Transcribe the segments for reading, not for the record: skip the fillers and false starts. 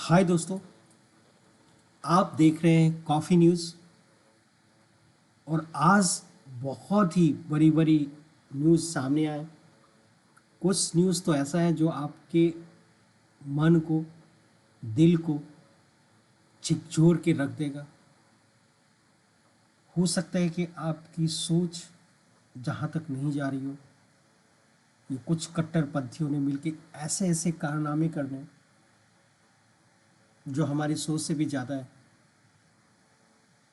हाय दोस्तों, आप देख रहे हैं कॉफ़ी न्यूज़। और आज बहुत ही बड़ी बड़ी न्यूज़ सामने आए। कुछ न्यूज़ तो ऐसा है जो आपके मन को, दिल को झकझोर के रख देगा। हो सकता है कि आपकी सोच जहाँ तक नहीं जा रही हो, ये कुछ कट्टरपंथियों ने मिलके ऐसे ऐसे कारनामे करने जो हमारी सोच से भी ज़्यादा है।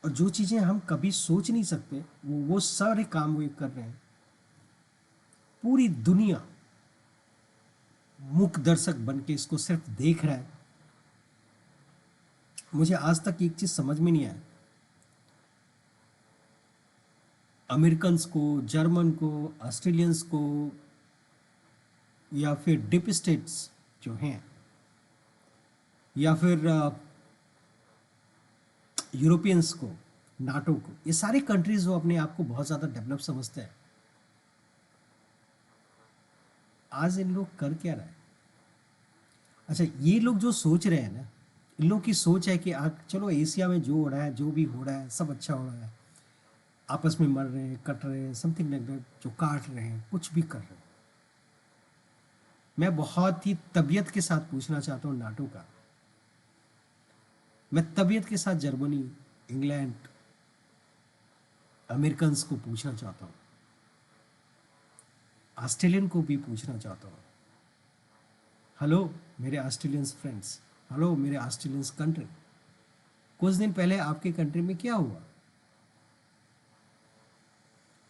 और जो चीज़ें हम कभी सोच नहीं सकते वो सारे काम वो कर रहे हैं। पूरी दुनिया मूक दर्शक बन के इसको सिर्फ देख रहा है। मुझे आज तक एक चीज समझ में नहीं आया। अमेरिकन्स को, जर्मन को, ऑस्ट्रेलियंस को या फिर डिप स्टेट्स जो हैं, या फिर यूरोपियंस को, नाटो को, ये सारे कंट्रीज वो अपने आप को बहुत ज़्यादा डेवलप समझते हैं। आज इन लोग कर क्या रहा है? अच्छा, ये लोग जो सोच रहे हैं ना, इन लोग की सोच है कि चलो एशिया में जो हो रहा है, जो भी हो रहा है, सब अच्छा हो रहा है। आपस में मर रहे हैं, कट रहे हैं, समथिंग लाइक दैट, जो काट रहे हैं, कुछ भी कर रहे हैं। मैं बहुत ही तबीयत के साथ पूछना चाहता हूँ नाटो का। मैं तबीयत के साथ जर्मनी, इंग्लैंड, अमेरिकन्स को पूछना चाहता हूँ, ऑस्ट्रेलियन को भी पूछना चाहता हूँ। हेलो मेरे ऑस्ट्रेलियंस फ्रेंड्स, हेलो मेरे ऑस्ट्रेलियंस कंट्री, कुछ दिन पहले आपके कंट्री में क्या हुआ?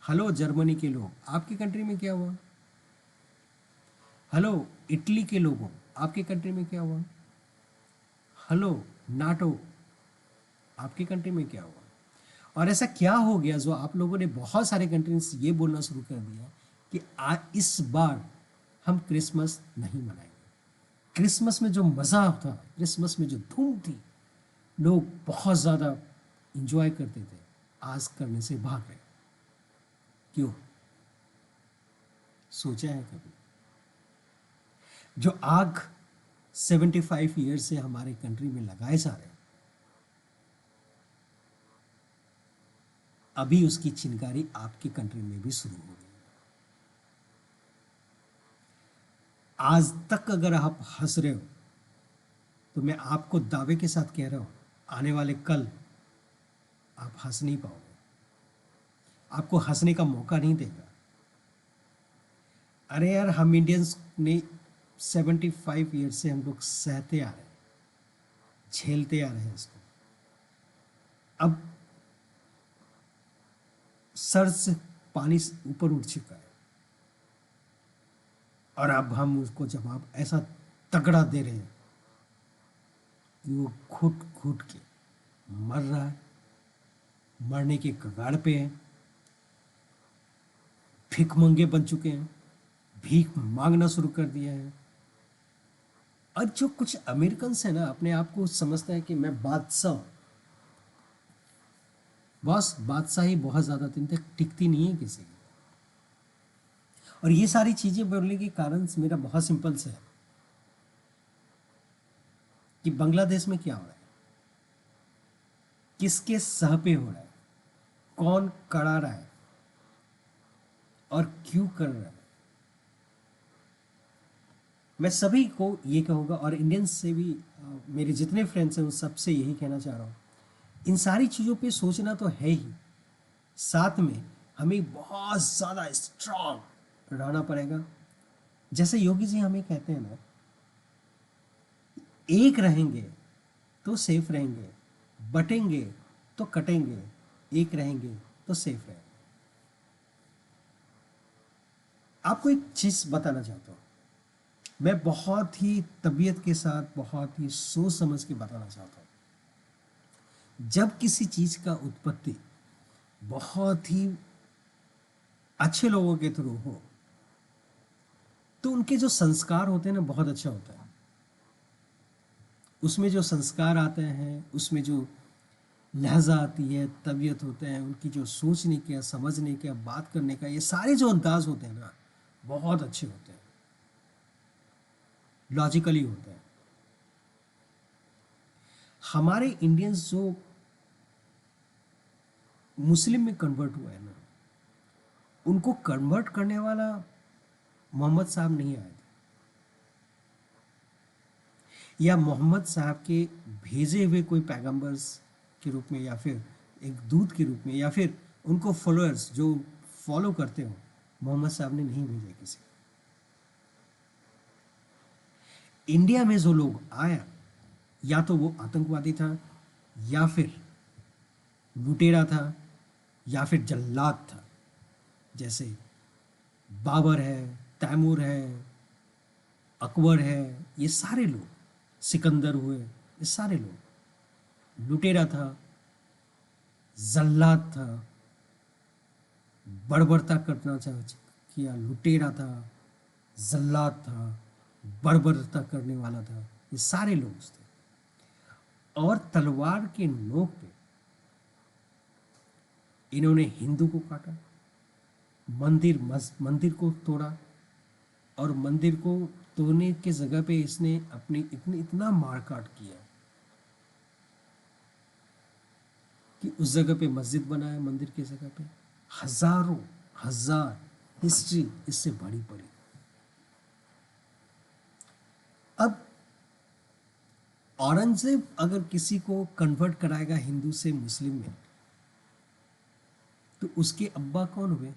हेलो जर्मनी के लोग, आपकी कंट्री में क्या हुआ? हेलो इटली के लोगों, आपकी कंट्री में क्या हुआ? हेलो नाटो, आपकी कंट्री में क्या हुआ? और ऐसा क्या हो गया जो आप लोगों ने बहुत सारे कंट्रीज ये बोलना शुरू कर दिया कि इस बार हम क्रिसमस नहीं मनाएंगे। क्रिसमस में जो मज़ा था, क्रिसमस में जो धूम थी, लोग बहुत ज़्यादा इंजॉय करते थे, आज करने से भाग रहे। क्यों? सोचा है कभी? जो आग 75 ईयर से हमारे कंट्री में लगाए जा रहे हैं, अभी उसकी चिंगारी आपकी कंट्री में भी शुरू हो गई। आज तक अगर आप हंस रहे हो तो मैं आपको दावे के साथ कह रहा हूं, आने वाले कल आप हंस नहीं पाओगे, आपको हंसने का मौका नहीं देगा। अरे यार, हम इंडियंस ने 75 ईयर से हम लोग सहते आ रहे हैं, झेलते आ रहे हैं इसको। अब सर से पानी ऊपर उठ चुका है, और अब हम उसको जवाब ऐसा तगड़ा दे रहे हैं कि वो घुट घुट के मर रहा है, मरने के कगार पे है, भिखमंगे बन चुके हैं, भीख मांगना शुरू कर दिया है। और जो कुछ अमेरिकन है ना, अपने आप को समझता है कि मैं बादशाह हूं। बस बादशाही बहुत ज़्यादा दिन तक टिकती नहीं है किसी की। और ये सारी चीज़ें बोलने के कारण मेरा बहुत सिंपल सा है कि बांग्लादेश में क्या हो रहा है, किसके सह पे हो रहा है, कौन करा रहा है और क्यों कर रहा है। मैं सभी को ये कहूँगा, और इंडियंस से भी मेरे जितने फ्रेंड्स हैं उन सबसे यही कहना चाह रहा हूँ, इन सारी चीज़ों पे सोचना तो है ही, साथ में हमें बहुत ज़्यादा स्ट्रांग रहना पड़ेगा। जैसे योगी जी हमें कहते हैं ना, एक रहेंगे तो सेफ रहेंगे, बटेंगे तो कटेंगे, एक रहेंगे तो सेफ रहेंगे। आपको एक चीज बताना चाहता हूं, मैं बहुत ही तबीयत के साथ, बहुत ही सोच समझ के बताना चाहता हूं। जब किसी चीज का उत्पत्ति बहुत ही अच्छे लोगों के थ्रू हो तो उनके जो संस्कार होते हैं ना, बहुत अच्छा होता है। उसमें जो संस्कार आते हैं, उसमें जो लहजा आती है, तबीयत होते हैं, उनकी जो सोचने का, समझने का, बात करने का, ये सारे जो अंदाज होते हैं ना, बहुत अच्छे होते हैं, लॉजिकली होते हैं। हमारे इंडियंस जो मुस्लिम में कन्वर्ट हुआ है ना, उनको कन्वर्ट करने वाला मोहम्मद साहब नहीं आए थे, या मोहम्मद साहब के भेजे हुए कोई पैगंबर्स के रूप में, या फिर एक दूत के रूप में, या फिर उनको फॉलोअर्स जो फॉलो करते हो, मोहम्मद साहब ने नहीं भेजा किसी। इंडिया में जो लोग आया, या तो वो आतंकवादी था, या फिर लुटेरा था, या फिर जल्लाद था। जैसे बाबर है, तैमूर है, अकबर है, ये सारे लोग, सिकंदर हुए, ये सारे लोग। लुटेरा था, जल्लाद था, बर्बरता करना किया, लुटेरा था, जल्लाद था, बर्बरता करने वाला था, ये सारे लोग थे। और तलवार के नोक पे इन्होंने हिंदू को काटा, मंदिर को तोड़ा, और मंदिर को तोड़ने के जगह पे इसने अपनी इतना मारकाट किया कि उस जगह पे मस्जिद बनाया, मंदिर की जगह पे। हजारों हजार हिस्ट्री इससे भरी पड़ी। अब औरंगजेब अगर किसी को कन्वर्ट कराएगा हिंदू से मुस्लिम में, तो उसके अब्बा कौन हुए?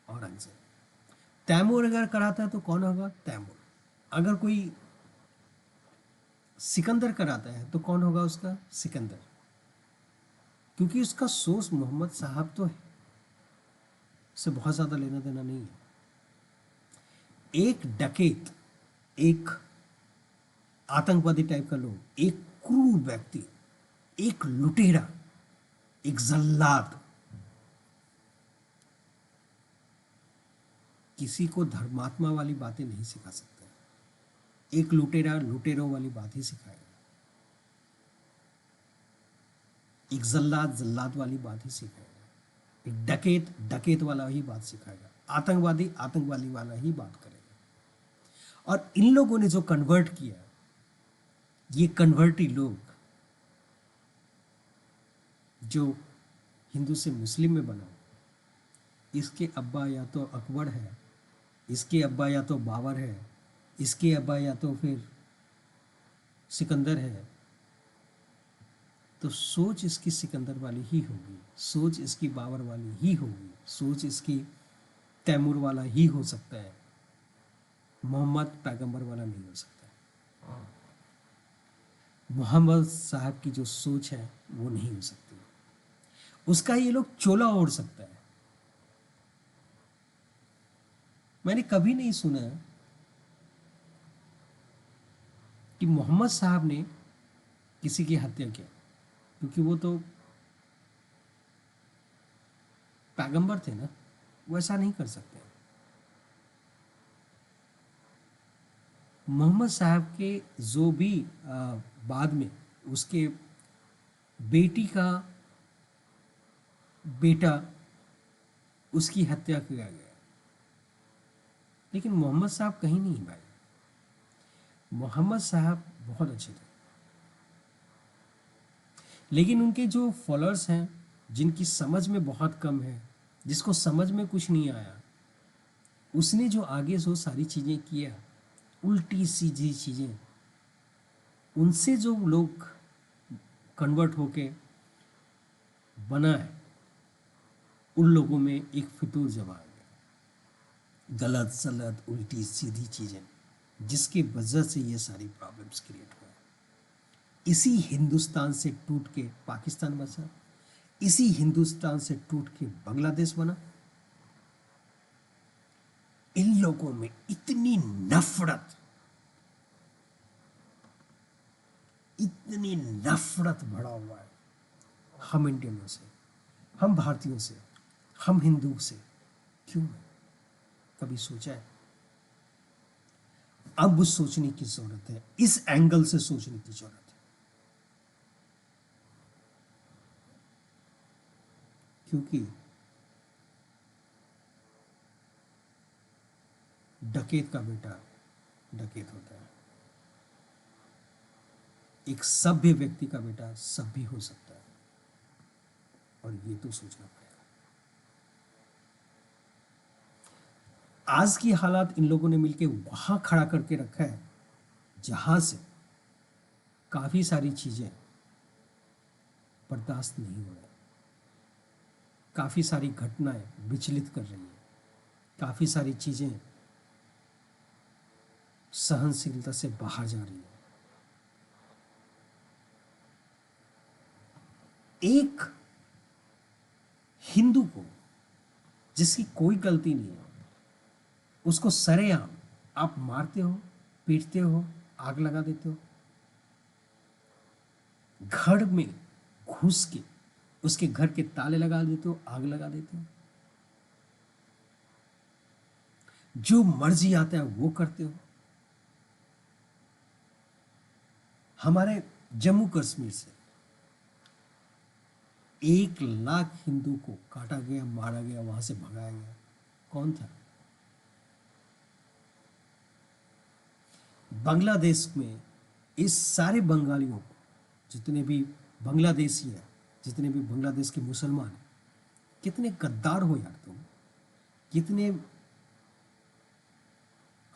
औरंगजेब। तैमूर अगर कराता है तो कौन होगा? तैमूर। अगर कोई सिकंदर कराता है तो कौन होगा उसका? सिकंदर। क्योंकि उसका सोर्स मोहम्मद साहब तो है, उससे बहुत ज्यादा लेना देना नहीं है। एक डकैत, एक आतंकवादी टाइप का लोग, एक क्रूर व्यक्ति, एक लुटेरा, एक जल्लाद किसी को धर्मात्मा वाली बातें नहीं सिखा सकता। एक लुटेरा लुटेरों वाली बात ही सिखाएगा, एक जल्लाद जल्लाद वाली बात ही सिखाएगा, एक डकैत डकैत वाला ही बात सिखाएगा, आतंकवादी आतंकवादी वाला ही बात करेगा। और इन लोगों ने जो कन्वर्ट किया, ये कन्वर्टी लोग जो हिंदू से मुस्लिम में बना, इसके अब्बा या तो अकबर है, इसके अब्बा या तो बाबर है, इसके अब्बा या तो फिर सिकंदर है, तो सोच इसकी सिकंदर वाली ही होगी, सोच इसकी बाबर वाली ही होगी, सोच इसकी तैमूर वाला ही हो सकता है। मोहम्मद पैगंबर वाला नहीं हो सकता। मोहम्मद साहब की जो सोच है वो नहीं हो सकती। उसका ये लोग चोला ओढ़ सकता है। मैंने कभी नहीं सुना कि मोहम्मद साहब ने किसी की हत्या किया, क्योंकि वो तो पैगंबर थे ना, वो ऐसा नहीं कर सकते। मोहम्मद साहब के जो भी बाद में उसके बेटी का बेटा, उसकी हत्या किया गया, लेकिन मोहम्मद साहब कहीं नहीं भाई। मोहम्मद साहब बहुत अच्छे थे, लेकिन उनके जो फॉलोअर्स हैं, जिनकी समझ में बहुत कम है, जिसको समझ में कुछ नहीं आया, उसने जो आगे जो सारी चीज़ें किया, उल्टी सीधी चीज़ें, उनसे जो लोग कन्वर्ट होके बना है, उन लोगों में एक फितूर जमा आ गया, गलत सलत उल्टी सीधी चीज़ें, जिसकी वजह से ये सारी प्रॉब्लम्स क्रिएट हुआ। इसी हिंदुस्तान से टूट के पाकिस्तान बचा, इसी हिंदुस्तान से टूट के बांग्लादेश बना। इन लोगों में इतनी नफरत, इतनी नफरत भरा हुआ है हम इंडियनों से, हम भारतीयों से, हम हिंदू से। क्यों है? कभी सोचा है? अब सोचने की जरूरत है, इस एंगल से सोचने की जरूरत है। क्योंकि डकैत का बेटा डकैत होता है। एक सभ्य व्यक्ति का बेटा सभ्य हो सकता है, और ये तो सोचना पड़ेगा। आज की हालात इन लोगों ने मिलकर वहां खड़ा करके रखा है जहां से काफी सारी चीजें बर्दाश्त नहीं हो रही, काफी सारी घटनाएं विचलित कर रही हैं, काफी सारी चीजें सहनशीलता से बाहर जा रही है। एक हिंदू को जिसकी कोई गलती नहीं है, उसको सरेआम आप मारते हो, पीटते हो, आग लगा देते हो, घर में घुस के उसके घर के ताले लगा देते हो, आग लगा देते हो, जो मर्जी आता है वो करते हो। हमारे जम्मू कश्मीर से 1 लाख हिंदू को काटा गया, मारा गया, वहां से भगाया गया, कौन था? बांग्लादेश में इस सारे बंगालियों को, जितने भी बांग्लादेशी हैं, जितने भी बांग्लादेश के मुसलमान हैं, कितने गद्दार हो यार तुम, कितने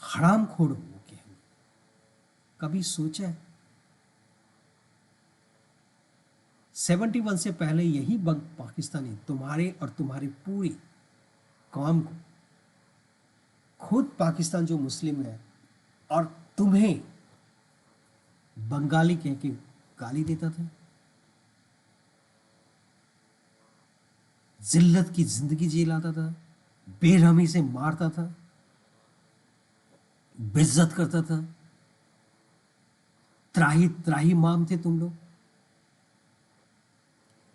हरामखोर हो के हैं। कभी सोचा है 71 से पहले यही पाकिस्तानी तुम्हारे और तुम्हारी पूरी कौम को, खुद पाकिस्तान जो मुस्लिम है और तुम्हें बंगाली कह के गाली देता था, जिल्लत की जिंदगी जी लाता था, बेरहमी से मारता था, बेइज्जत करता था, त्राही त्राही माम थे तुम लोग,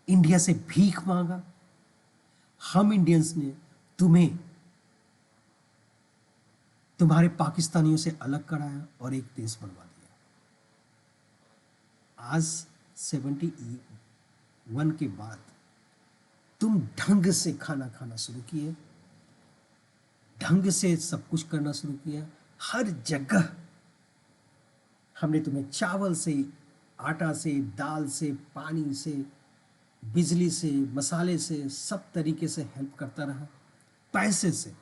इंडिया से भीख मांगा। हम इंडियंस ने तुम्हें तुम्हारे पाकिस्तानियों से अलग कराया और एक देश बनवा दिया। आज 71 के बाद तुम ढंग से खाना खाना शुरू किए, ढंग से सब कुछ करना शुरू किया। हर जगह हमने तुम्हें चावल से, आटा से, दाल से, पानी से, बिजली से, मसाले से, सब तरीके से हेल्प करता रहा, पैसे से।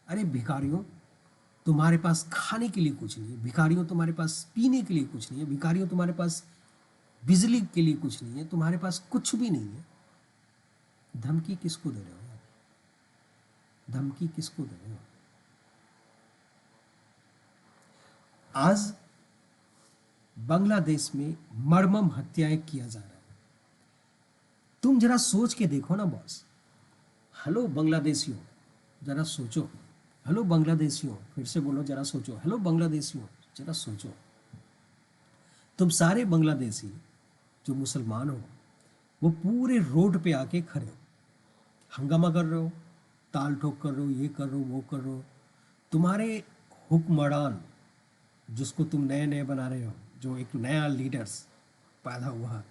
अरे भिखारियों, तुम्हारे पास खाने के लिए कुछ नहीं है, भिखारियों तुम्हारे पास पीने के लिए कुछ नहीं है, भिखारियों तुम्हारे पास बिजली के लिए कुछ नहीं है, तुम्हारे पास कुछ भी नहीं है। धमकी किसको दे रहे हो यार? धमकी किसको दे रहे हो? आज बांग्लादेश में मर्मम हत्याएं किया जा रहा है। तुम जरा सोच के देखो ना बॉस। हेलो बांग्लादेशियों, जरा सोचो। हेलो बांग्लादेशियों, फिर से बोलो, जरा सोचो। हेलो बांग्लादेशियों, जरा सोचो। तुम सारे बांग्लादेशी जो मुसलमान हो, वो पूरे रोड पे आके खड़े हो, हंगामा कर रहे हो, ताल ठोक कर रहे हो, ये कर रहे हो, वो कर रहे हो। तुम्हारे हुक्मरान, जिसको तुम नए नए बना रहे हो, जो एक नया लीडर्स पैदा हुआ,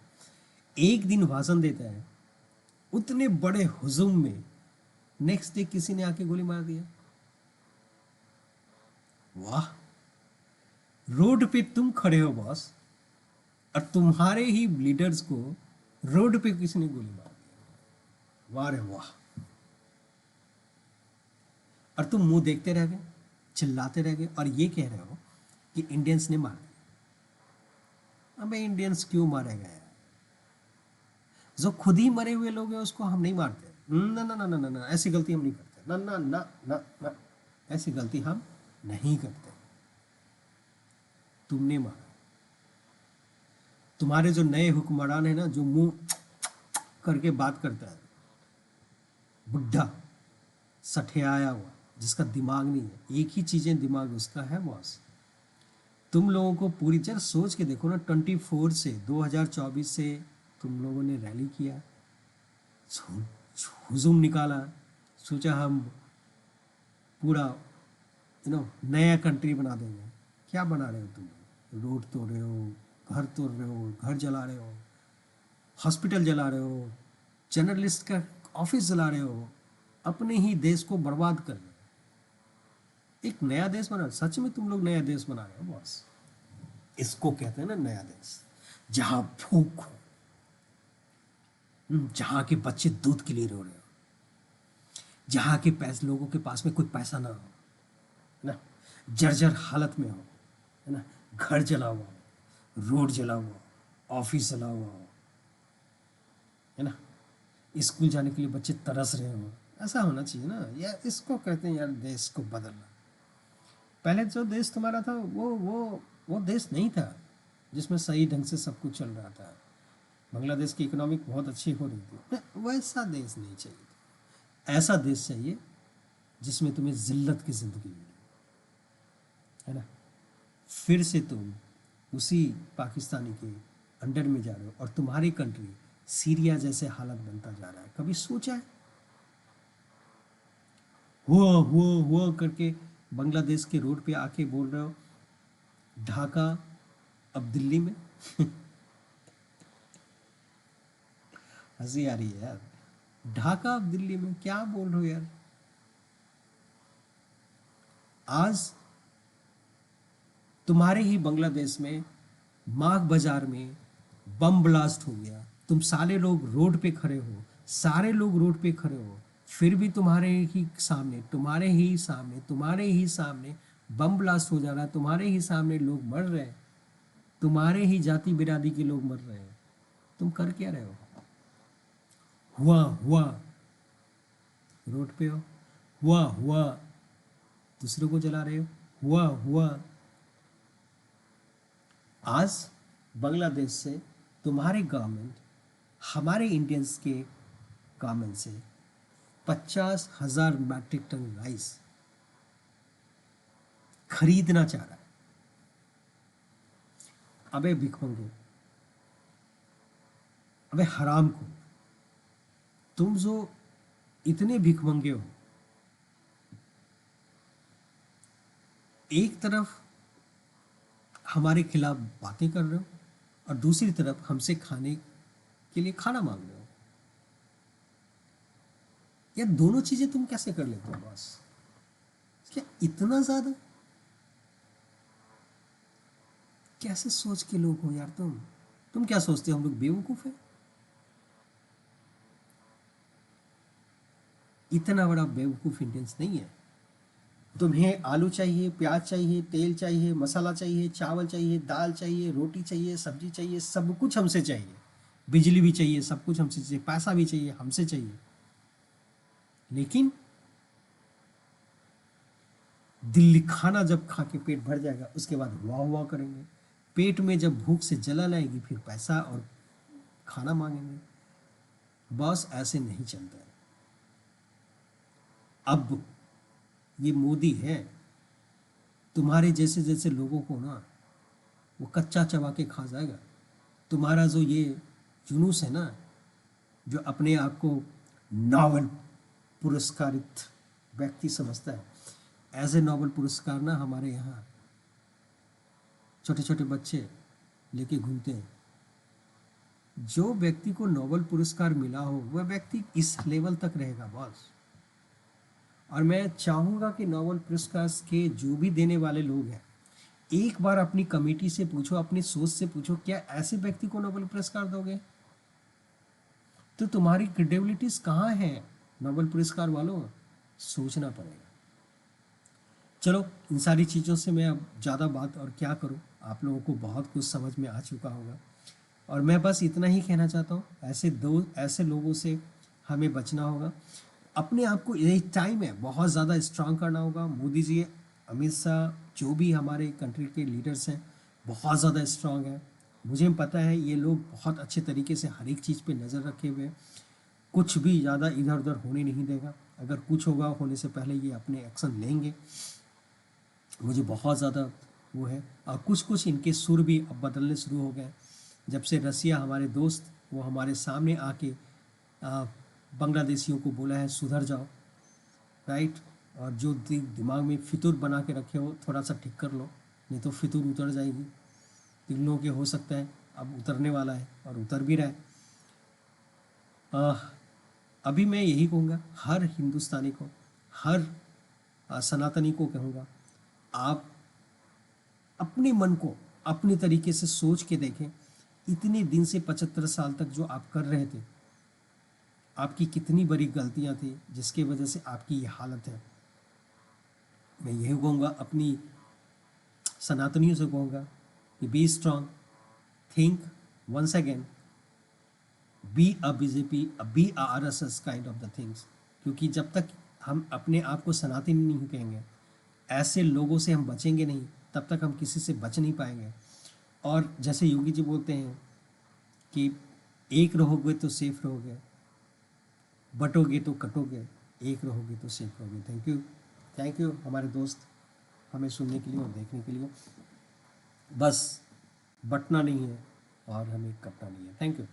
एक दिन भाषण देता है, उतने बड़े हुजूम में नेक्स्ट डे किसी ने आके गोली मार दिया। वाह, रोड पे तुम खड़े हो बॉस, और तुम्हारे ही लीडर्स को रोड पे किसी ने गोली मार दिया। वाह रे वाह। और तुम मुंह देखते रह गए, चिल्लाते रह गए, और ये कह रहे हो कि इंडियंस ने मार दिया। अबे इंडियंस क्यों मारे गए? जो खुद ही मरे हुए लोग हैं उसको हम नहीं मारते। ना ना ना ना ना ना, ऐसी गलती हम नहीं करते। ना ना ना ना ना, ऐसी गलती हम नहीं करते। तुमने मारा। तुम्हारे जो नए हुक्मरान है ना, जो मुंह करके बात करता है, बुढ़ा सठियाया हुआ, जिसका दिमाग नहीं है, एक ही चीजें दिमाग उसका है बॉस। तुम लोगों को पूरी तरह सोच के देखो ना, 24 से 2024 से तुम लोगों ने रैली किया, हुजूम निकाला, सोचा हम पूरा नया कंट्री बना देंगे। क्या बना रहे हो तुम? रोड तोड़ रहे हो, घर तोड़ रहे हो, घर जला रहे हो, हॉस्पिटल जला रहे हो, जर्नलिस्ट का ऑफिस जला रहे हो, अपने ही देश को बर्बाद कर रहे हो। एक नया देश बना, सच में तुम लोग नया देश बना रहे हो बॉस। इसको कहते हैं ना नया देश। जहां भूख हो, जहां के बच्चे दूध के लिए रो रहे हो, जहां के पैसे लोगों के पास में कोई पैसा ना हो, है ना, जर्जर हालत में हो, है ना, घर जला हुआ हो, रोड जला हुआ हो, ऑफिस जला हुआ हो, है ना, स्कूल जाने के लिए बच्चे तरस रहे हो। ऐसा होना चाहिए ना यार, इसको कहते हैं यार देश को बदलना। पहले जो देश तुम्हारा था वो देश नहीं था जिसमें सही ढंग से सब कुछ चल रहा था। बांग्लादेश की इकोनॉमिक बहुत अच्छी हो रही थी ना, वैसा देश नहीं चाहिए। ऐसा देश चाहिए जिसमें तुम्हें जिल्लत की ज़िंदगी मिले, है ना। फिर से तुम उसी पाकिस्तानी के अंडर में जा रहे हो और तुम्हारी कंट्री सीरिया जैसे हालत बनता जा रहा है। कभी सोचा है? हुआ करके बांग्लादेश के रोड पे आके बोल रहे हो ढाका अब दिल्ली में। हंसी आ रही है यार। ढाका अब दिल्ली में क्या बोल रहे हो यार। आज तुम्हारे ही बांग्लादेश में माघ बाजार में बम ब्लास्ट हो गया, तुम सारे लोग रोड पे खड़े हो, सारे लोग रोड पे खड़े हो, फिर भी तुम्हारे ही सामने बम ब्लास्ट हो जा रहा है, तुम्हारे ही सामने लोग मर रहे हैं, तुम्हारे ही जाति बिरादरी के लोग मर रहे हैं। तुम कर क्या रहे हो? हुआ रोड पे हो, हुआ दूसरों को जला रहे हो, हुआ। आज बांग्लादेश से तुम्हारे गवर्नमेंट हमारे इंडियंस के गवर्नमेंट से 50,000 मैट्रिक टन राइस खरीदना चाह रहा है। अबे भिखमंगे, अबे हराम को, तुम जो इतने भिखमंगे हो, एक तरफ हमारे खिलाफ बातें कर रहे हो और दूसरी तरफ हमसे खाने के लिए खाना मांग रहे हो। यार दोनों चीजें तुम कैसे कर लेते हो बॉस? क्या इतना ज्यादा कैसे सोच के लोग हो यार तुम क्या सोचते हो हम लोग बेवकूफ है? इतना बड़ा बेवकूफ इंडियंस नहीं है। तुम्हें आलू चाहिए, प्याज चाहिए, तेल चाहिए, मसाला चाहिए, चावल चाहिए, दाल चाहिए, रोटी चाहिए, सब्जी चाहिए, सब कुछ हमसे चाहिए। बिजली भी चाहिए, सब कुछ हमसे चाहिए, पैसा भी चाहिए, हमसे चाहिए। लेकिन दिल्ली खाना जब खा के पेट भर जाएगा उसके बाद वाह करेंगे। पेट में जब भूख से जलन आएगी फिर पैसा और खाना मांगेंगे। बॉस ऐसे नहीं चलता है। अब ये मोदी है, तुम्हारे जैसे जैसे लोगों को ना वो कच्चा चबा के खा जाएगा। तुम्हारा जो ये जुनूस है ना, जो अपने आप को नोबेल पुरस्कारित व्यक्ति समझता है, ऐसे नोबेल पुरस्कार ना हमारे यहाँ छोटे छोटे बच्चे लेके घूमते हैं। जो व्यक्ति को नोबेल पुरस्कार मिला हो वह व्यक्ति इस लेवल तक रहेगा बॉस। और मैं चाहूँगा कि नोबेल पुरस्कार के जो भी देने वाले लोग हैं, एक बार अपनी कमेटी से पूछो, अपनी सोच से पूछो, क्या ऐसे व्यक्ति को नोबेल पुरस्कार दोगे? तो तुम्हारी क्रेडिबिलिटीज कहाँ है नोबेल पुरस्कार वालों? सोचना पड़ेगा। चलो इन सारी चीज़ों से मैं अब ज़्यादा बात और क्या करूँ, आप लोगों को बहुत कुछ समझ में आ चुका होगा। और मैं बस इतना ही कहना चाहता हूँ, ऐसे लोगों से हमें बचना होगा। अपने आप को, यही टाइम है, बहुत ज़्यादा स्ट्रांग करना होगा। मोदी जी, अमित शाह, जो भी हमारे कंट्री के लीडर्स हैं बहुत ज़्यादा स्ट्रांग है। मुझे पता है ये लोग बहुत अच्छे तरीके से हर एक चीज़ पे नज़र रखे हुए हैं, कुछ भी ज़्यादा इधर उधर होने नहीं देगा। अगर कुछ होगा होने से पहले ये अपने एक्शन लेंगे। मुझे बहुत ज़्यादा वो है। और कुछ इनके सुर भी अब बदलने शुरू हो गए। जब से रसिया हमारे दोस्त, वो हमारे सामने आके बांग्लादेशियों को बोला है सुधर जाओ, राइट। और जो दिमाग में फितूर बना के रखे हो थोड़ा सा ठीक कर लो, नहीं तो फितूर उतर जाएगी। इन लोगों के हो सकता है अब उतरने वाला है और उतर भी रहा है। अभी मैं यही कहूँगा हर हिंदुस्तानी को, हर सनातनी को कहूँगा, आप अपने मन को अपने तरीके से सोच के देखें। इतने दिन से 75 साल तक जो आप कर रहे थे, आपकी कितनी बड़ी गलतियां थी जिसकी वजह से आपकी ये हालत है। मैं यही कहूँगा, अपनी सनातनियों से कहूँगा कि be strong, think once again, be a BJP, be a RSS kind of the things. क्योंकि जब तक हम अपने आप को सनातनी नहीं कहेंगे, ऐसे लोगों से हम बचेंगे नहीं, तब तक हम किसी से बच नहीं पाएंगे। और जैसे योगी जी बोलते हैं कि एक रहोगे तो सेफ रहोगे, बटोगे तो कटोगे, एक रहोगे तो सेफ रहोगे। थैंक यू, थैंक यू हमारे दोस्त, हमें सुनने के लिए और देखने के लिए। बस बटना नहीं है और हमें कटना नहीं है। Thank you.